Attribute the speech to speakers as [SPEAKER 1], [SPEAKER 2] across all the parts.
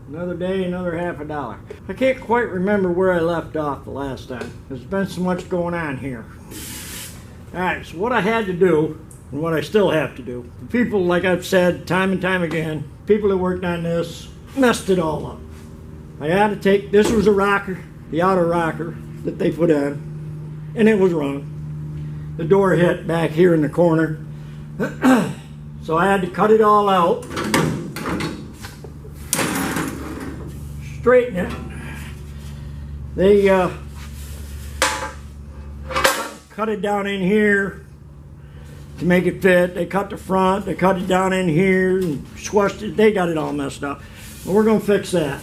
[SPEAKER 1] Another day, another $50. I can't quite remember where I left off the last time. There's been so much going on here. Alright, so what I had to do, and what I still have to do, people, like I've said time and time again, people that worked on this messed it all up. I had to take, this was a rocker, the outer rocker that they put on, and it was wrong. The door hit back here in the corner. So I had to cut it all out, straighten it. They cut it down in here to make it fit. They cut the front, they cut it down in here and squashed it. They got it all messed up. But we're going to fix that.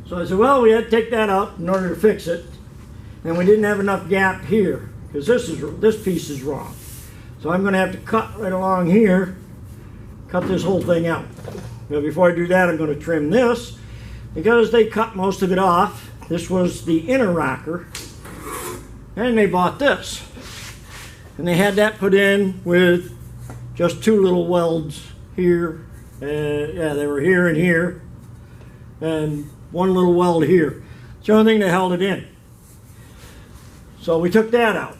[SPEAKER 1] So I said, well, we had to take that out in order to fix it. And we didn't have enough gap here because this piece is wrong. So I'm going to have to cut right along here, cut this whole thing out. But before I do that, I'm going to trim this because they cut most of it off. This was the inner rocker, and they bought this. And they had that put in with just two little welds here. Yeah, they were here and here, and one little weld here. It's the only thing that held it in. So we took that out.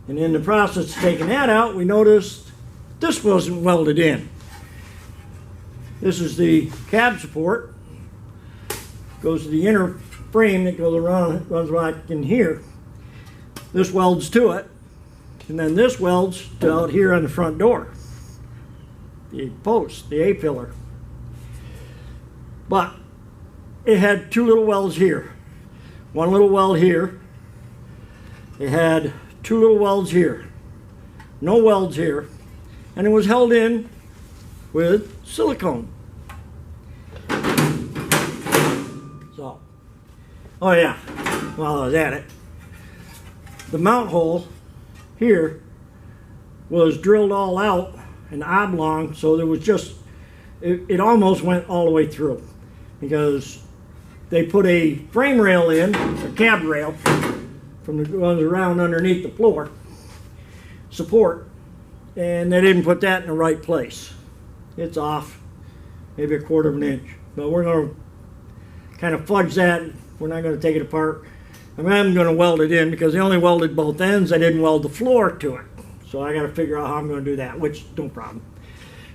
[SPEAKER 1] And in the process of taking that out, we noticed this wasn't welded in. This is the cab support. Goes to the inner frame that goes around, runs right in here. This welds to it. And then this welds to out here on the front door. The post, the A-pillar. But it had two little welds here. One little weld here. It had two little welds here. No welds here. And it was held in with silicone. So, oh yeah, while I was at it, the mount hole here was drilled all out and oblong, so there was just, it almost went all the way through because they put a frame rail in, a cab rail, from the ones around underneath the floor, support, and they didn't put that in the right place. It's off, maybe 1/4 of an inch. But we're going to kind of fudge that. We're not going to take it apart. I'm going to weld it in because they only welded both ends. I didn't weld the floor to it. So I got to figure out how I'm going to do that, which no problem.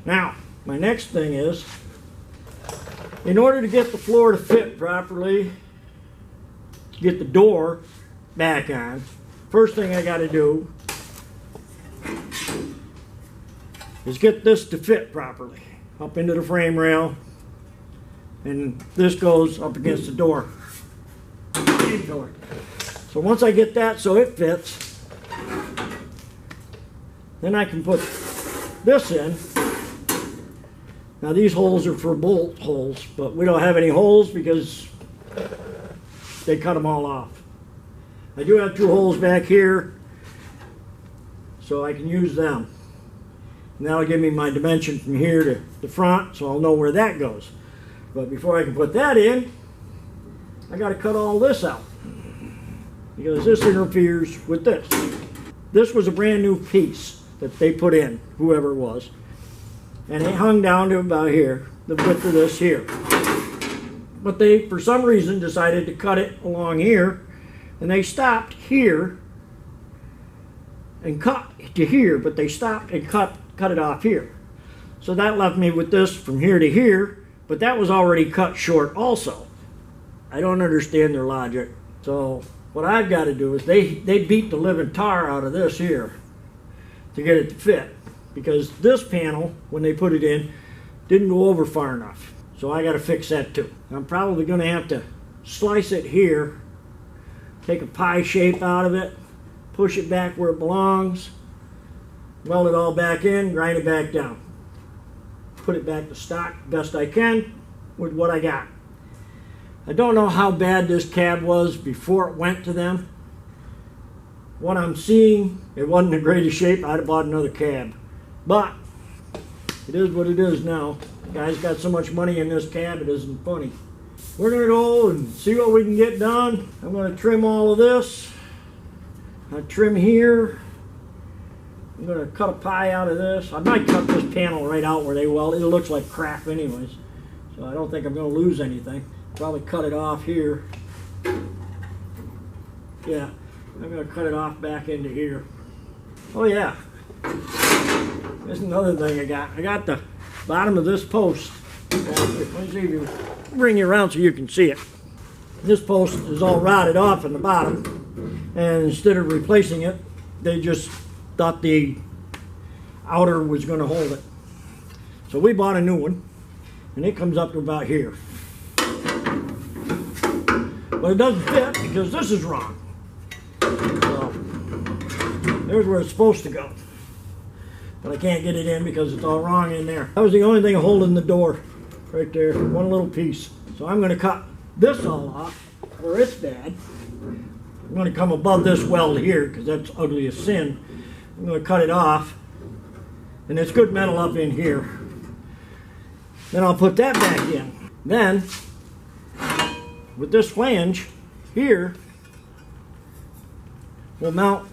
[SPEAKER 1] Now, my next thing is, in order to get the floor to fit properly, get the door back on, first thing I got to do is get this to fit properly up into the frame rail, and this goes up against the door. So once I get that so it fits, then I can put this in. Now these holes are for bolt holes, but we don't have any holes because they cut them all off. I do have two holes back here, so I can use them. And that'll give me my dimension from here to the front, so I'll know where that goes. But before I can put that in, I got to cut all this out because this interferes with this. This was a brand new piece that they put in, whoever it was, and it hung down to about here, the width of this here. But they, for some reason, decided to cut it along here, and they stopped here and cut to here, but they stopped and cut it off here. So that left me with this from here to here, but that was already cut short also. I don't understand their logic. So what I've got to do is they beat the living tar out of this here to get it to fit, because this panel, when they put it in, didn't go over far enough. So I got to fix that too. I'm probably going to have to slice it here, take a pie shape out of it, push it back where it belongs, weld it all back in, grind it back down. Put it back to stock best I can with what I got. I don't know how bad this cab was before it went to them. What I'm seeing, it wasn't the greatest shape. I'd have bought another cab. But it is what it is now. The guy's got so much money in this cab, it isn't funny. We're going to go and see what we can get done. I'm going to trim all of this. I trim here. I'm going to cut a pie out of this. I might cut this panel right out where they weld. It looks like crap anyways. So I don't think I'm going to lose anything. Probably cut it off here. Yeah, I'm going to cut it off back into here. Oh yeah. There's another thing I got. I got the bottom of this post. Let me see if you bring it around so you can see it. This post is all rotted off in the bottom. And instead of replacing it, they just thought the outer was going to hold it. So we bought a new one, and it comes up to about here. But it doesn't fit because this is wrong. So there's where it's supposed to go. But I can't get it in because it's all wrong in there. That was the only thing holding the door right there, one little piece. So I'm going to cut this all off where it's bad. I'm going to come above this weld here because that's ugly as sin. I'm going to cut it off, and it's good metal up in here. Then I'll put that back in. Then, with this flange here, we'll mount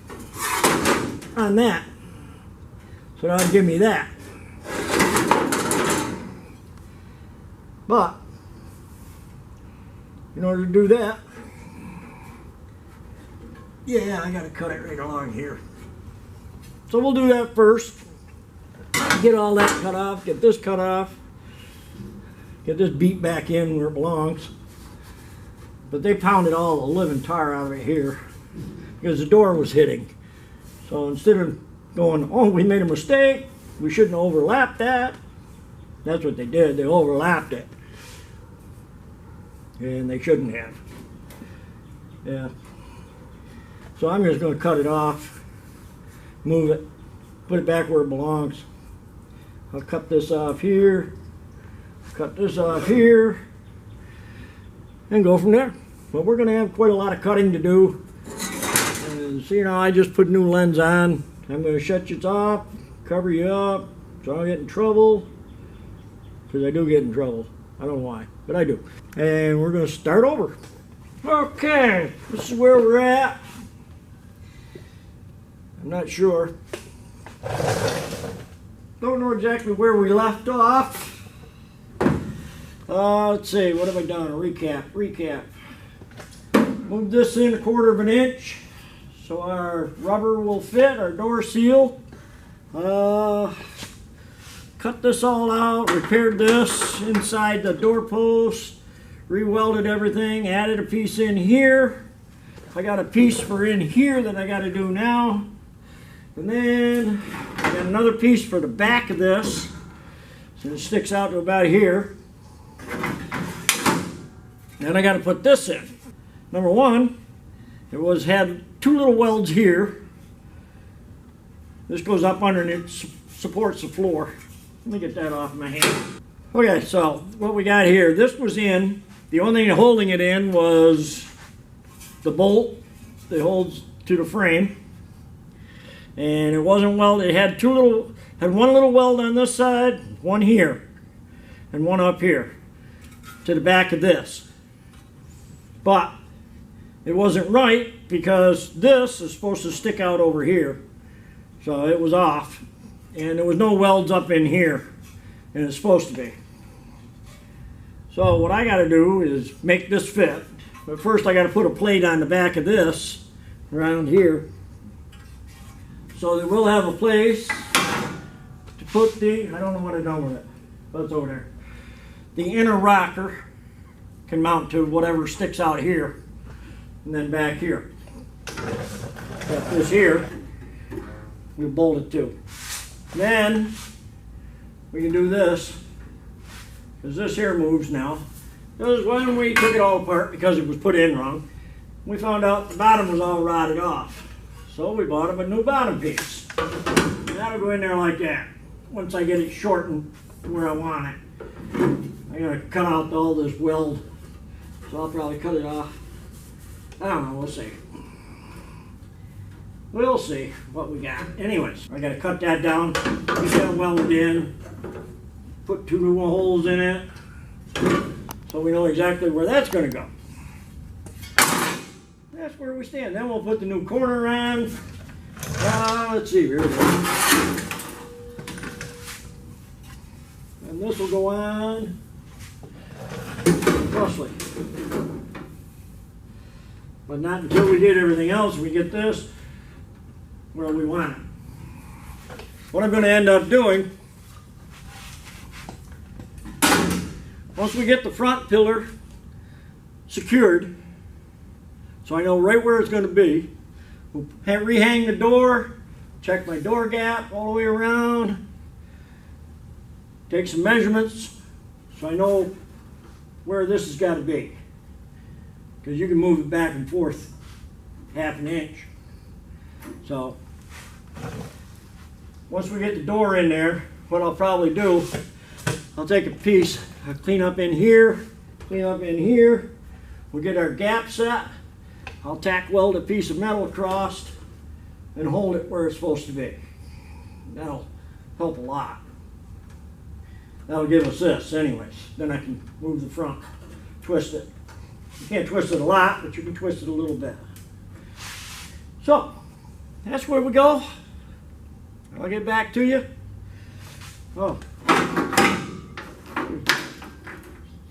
[SPEAKER 1] on that. So that'll give me that. But, in order to do that, yeah, I gotta cut it right along here. So we'll do that first. Get all that cut off, get this cut off, get this beat back in where it belongs. But they pounded all the living tar out of it here because the door was hitting. So instead of going, oh, we made a mistake, we shouldn't have overlapped that. That's what they did, they overlapped it. And they shouldn't have. Yeah. So I'm just going to cut it off, move it, put it back where it belongs. I'll cut this off here, cut this off here, and go from there. But we're going to have quite a lot of cutting to do. And so, you know, I just put new lens on. I'm going to shut you off, cover you up, so I don't get in trouble. Because I do get in trouble. I don't know why, but I do. And we're going to start over. Okay, this is where we're at. I'm not sure. Don't know exactly where we left off. Let's see, what have I done? A recap. Move this in 1/4 of an inch so our rubber will fit, our door seal. Cut this all out, repaired this inside the doorpost, re-welded everything, added a piece in here. I got a piece for in here that I got to do now. And then I got another piece for the back of this, so it sticks out to about here. Then I got to put this in. Number one, it had 2 little welds here. This goes up under and it supports the floor. Let me get that off my hand. Okay, so what we got here, this was in. The only thing holding it in was the bolt that holds to the frame. And it wasn't welded. It had one little weld on this side, one here, and one up here to the back of this. But it wasn't right because this is supposed to stick out over here. So it was off. And there was no welds up in here. And it's supposed to be. So what I got to do is make this fit. But first I got to put a plate on the back of this around here. So that we'll have a place to put the, I don't know what I've done with it, but it's over there. The inner rocker can mount to whatever sticks out here, and then back here. Got this here, we bolt it to. Then we can do this, because this here moves now. Because when we took it all apart, because it was put in wrong, we found out the bottom was all rotted off. So we bought him a new bottom piece. That'll go in there like that. Once I get it shortened to where I want it. I gotta cut out all this weld. So I'll probably cut it off. I don't know, we'll see. We'll see what we got. Anyways, I gotta cut that down, get that welded in, put 2 new holes in it, so we know exactly where that's gonna go. That's where we stand. Then we'll put the new corner on, Let's see, here we go. And this will go on roughly. But not until we get everything else. We get this where we want it. What I'm going to end up doing, once we get the front pillar secured, so I know right where it's going to be, we'll rehang the door, check my door gap all the way around, take some measurements so I know where this has got to be. Because you can move it back and forth half an inch. So once we get the door in there, what I'll probably do, I'll take a piece, I'll clean up in here, we'll get our gap set, I'll tack weld a piece of metal across and hold it where it's supposed to be. That'll help a lot. That'll give us this anyways. Then I can move the front, twist it. You can't twist it a lot, but you can twist it a little bit. So, that's where we go. I'll get back to you. Oh.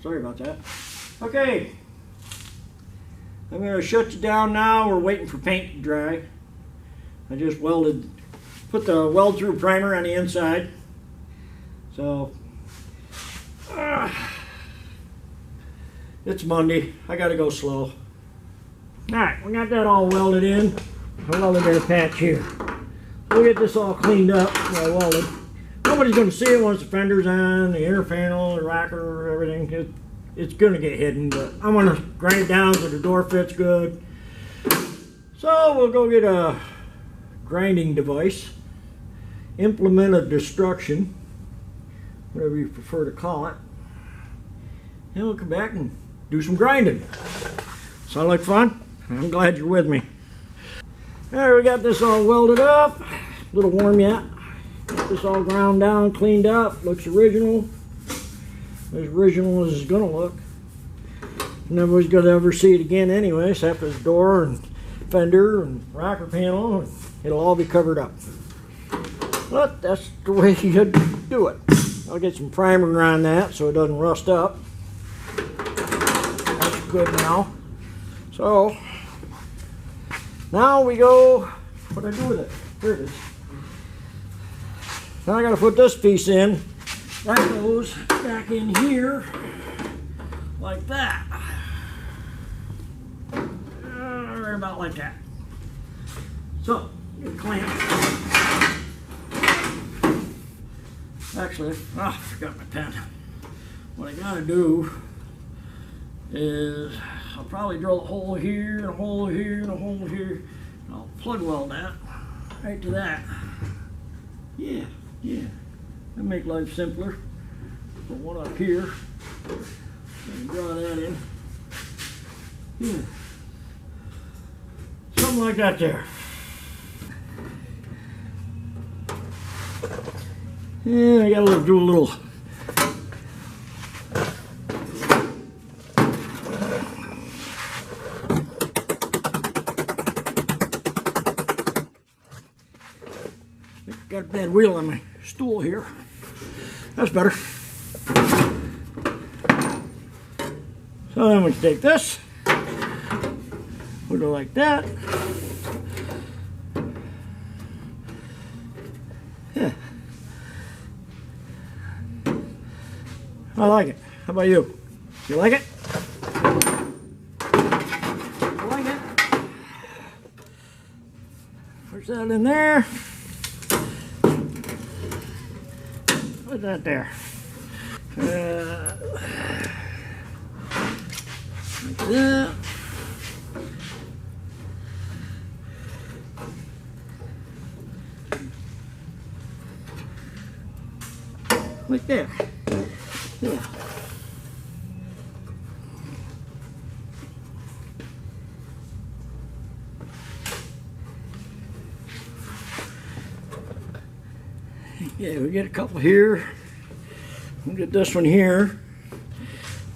[SPEAKER 1] Sorry about that. Okay. I'm going to shut you down now. We're waiting for paint to dry. I just put the weld through primer on the inside. So, it's Monday. I got to go slow. Alright, we got that all welded in. I welded in a patch here. We'll get this all cleaned up while welded. Nobody's going to see it once the fender's on, the inner panel, the rocker, everything. It's going to get hidden, but I'm going to grind it down so the door fits good. So we'll go get a grinding device, implement of destruction, whatever you prefer to call it. And we'll come back and do some grinding. Sound like fun? I'm glad you're with me. There, we got this all welded up. A little warm yet. Got this all ground down, cleaned up. Looks original. As original as it's gonna look. Nobody's gonna ever see it again anyway, except for the door and fender and rocker panel. And it'll all be covered up. But that's the way you do it. I'll get some primer on that so it doesn't rust up. That's good now. So now we go, what do I do with it? Here it is. Now I gotta put this piece in. That goes back in here like that. Right about like that. So, you clamp. Actually, I forgot my pen. What I gotta do is I'll probably drill a hole here, and a hole here, and a hole here. I'll plug weld that right to that. Yeah. That'll make life simpler. Put one up here and draw that in. Yeah. Something like that there. Yeah, I gotta do a little. Got a bad wheel on my stool here. That's better. So then we take this. We'll go like that. Yeah. I like it. How about you? You like it? I like it. Push that in there. Put that there. Like that. Like that. Yeah. Yeah, we get a couple here. We'll get this one here.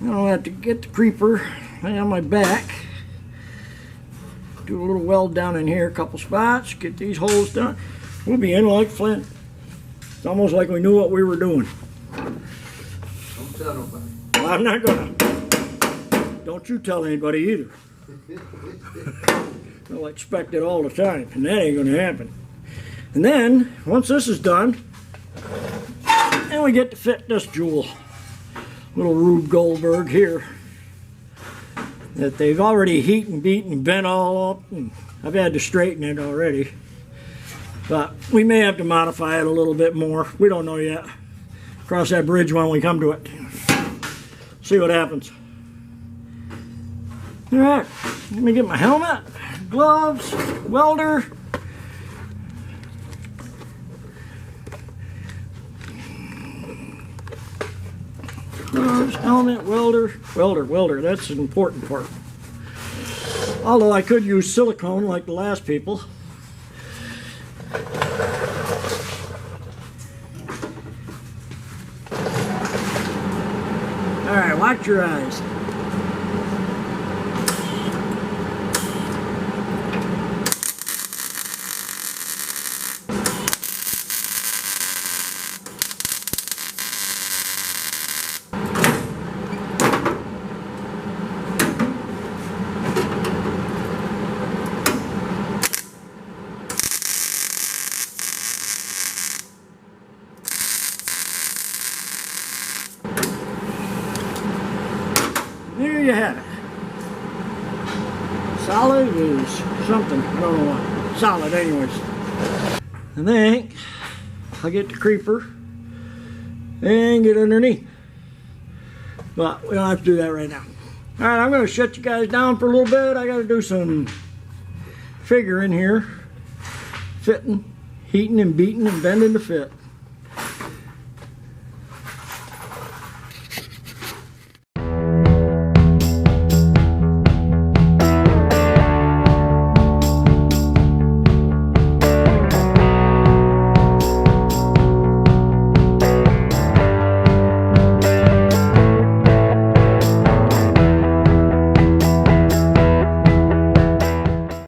[SPEAKER 1] I'll have to get the creeper right on my back. do a little weld down in here, a couple spots, get these holes done. We'll be in like flint. It's almost like we knew what we were doing.
[SPEAKER 2] Don't tell nobody.
[SPEAKER 1] Well, I'm not gonna. Don't you tell anybody either. They'll expect it all the time, and that ain't gonna happen. And then, once this is done, then we get to fit this jewel. Little Rube Goldberg here. That they've already heat and beat and bent all up, and I've had to straighten it already. But we may have to modify it a little bit more. We don't know yet. Cross that bridge when we come to it. See what happens. All right, let me get my helmet, gloves, welder. Gloves, helmet, welder, that's an important part. Although I could use silicone like the last people. All right, watch your eyes. There you have it. Solid is something, I don't know what. Solid anyways. I think I'll get the creeper and get underneath. But we don't have to do that right now. Alright, I'm going to shut you guys down for a little bit. I got to do some figuring here. Fitting, heating and beating and bending to fit.